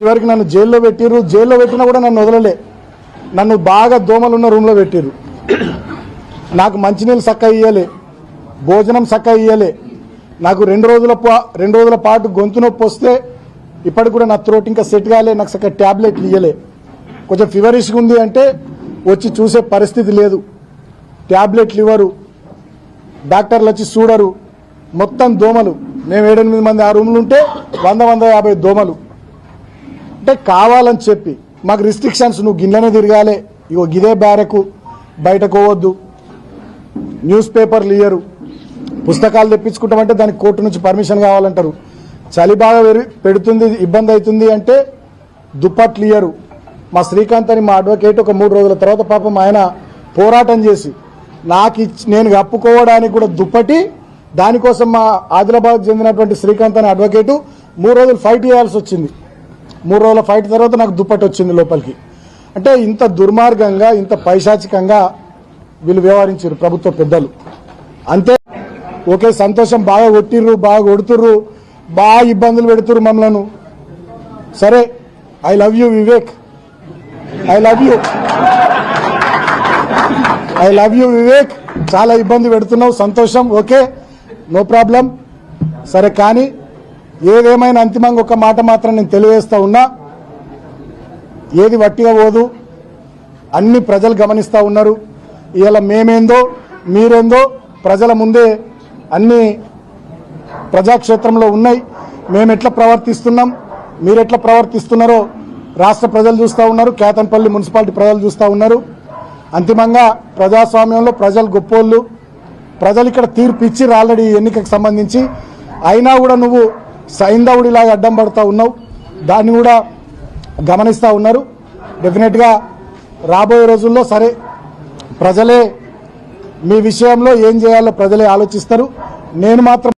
చివరికి నన్ను జైల్లో పెట్టిర్రు. జైల్లో పెట్టినా కూడా నన్ను వదలలే. నన్ను బాగా దోమలున్న రూమ్లో పెట్టిర్రు. నాకు మంచినీళ్ళు చక్కగా ఇయ్యలే, భోజనం చక్కగా ఇయ్యలే. నాకు రెండు రోజుల పాటు గొంతు నొప్పి వస్తే ఇప్పటికి కూడా నా త్రోట్ ఇంకా సెట్ కాలే. నాకు చక్కగా ట్యాబ్లెట్లు ఇయ్యలే. కొంచెం ఫీవరిష్గా ఉంది అంటే వచ్చి చూసే పరిస్థితి లేదు. ట్యాబ్లెట్లు ఇవ్వరు, డాక్టర్లు వచ్చి చూడరు. మొత్తం దోమలు. మేము 7-8 మంది ఆ రూమ్లు ఉంటే 100-150 దోమలు. అంటే కావాలని చెప్పి మాకు రిస్ట్రిక్షన్స్, నువ్వు గిన్నెనే తిరగాలి, ఇగో గిదే బ్యారకు, బయటకు పోవద్దు, న్యూస్ పేపర్లు ఇయ్యరు, పుస్తకాలు తెప్పించుకుంటామంటే దానికి కోర్టు నుంచి పర్మిషన్ కావాలంటారు. చలి బాగా పెడుతుంది, ఇబ్బంది అవుతుంది అంటే దుప్పట్లు ఇయ్యరు. మా శ్రీకాంత్ అని మా అడ్వకేట్ ఒక 3 రోజుల తర్వాత పాపం ఆయన పోరాటం చేసి నేను కప్పుకోవడానికి కూడా దుప్పటి, దానికోసం మా ఆదిలాబాద్ చెందినటువంటి శ్రీకాంత్ అనే అడ్వకేటు 3 రోజులు ఫైట్ చేయాల్సి వచ్చింది. 3 రోజుల ఫైట్ తర్వాత నాకు దుప్పటి వచ్చింది లోపలికి. అంటే ఇంత దుర్మార్గంగా, ఇంత పైశాచికంగా వీళ్ళు వ్యవహరించారు ప్రభుత్వ పెద్దలు. అంతే. ఓకే, సంతోషం, బాగా కొట్టిర్రు, బాగా కొడుతుర్రు, బాగా ఇబ్బందులు పెడుతుర్రు మమ్మలను. సరే, I love you Vivek, I love you Vivek. చాలా ఇబ్బంది పెడుతున్నావు, సంతోషం, ఓకే, నో ప్రాబ్లం. సరే, కానీ ఏదేమైనా అంతిమంగా ఒక మాట మాత్రం నేను తెలియజేస్తా ఉన్నా, ఏది వట్టిగా పోదు, అన్ని ప్రజలు గమనిస్తూ ఉన్నారు. ఇలా మేమేందో మీరేందో ప్రజల ముందే అన్ని ప్రజాక్షేత్రంలో ఉన్నాయి. మేము ఎట్లా ప్రవర్తిస్తున్నాం, మీరెట్లా ప్రవర్తిస్తున్నారో రాష్ట్ర ప్రజలు చూస్తూ ఉన్నారు, కేతన్పల్లి మున్సిపాలిటీ ప్రజలు చూస్తూ ఉన్నారు. అంతిమంగా ప్రజాస్వామ్యంలో ప్రజలు గొప్పోళ్ళు. ప్రజలు ఇక్కడ తీర్పు ఇచ్చిర్రు ఆల్రెడీ ఎన్నికకు సంబంధించి. అయినా కూడా నువ్వు సైంధవుడిలాగా అడ్డం పడుతూ ఉన్నావు, దాన్ని కూడా గమనిస్తూ ఉన్నారు. డెఫినెట్గా రాబోయే రోజుల్లో సరే ప్రజలే మీ విషయంలో ఏం చేయాలో ప్రజలే ఆలోచిస్తారు. నేను మాత్రం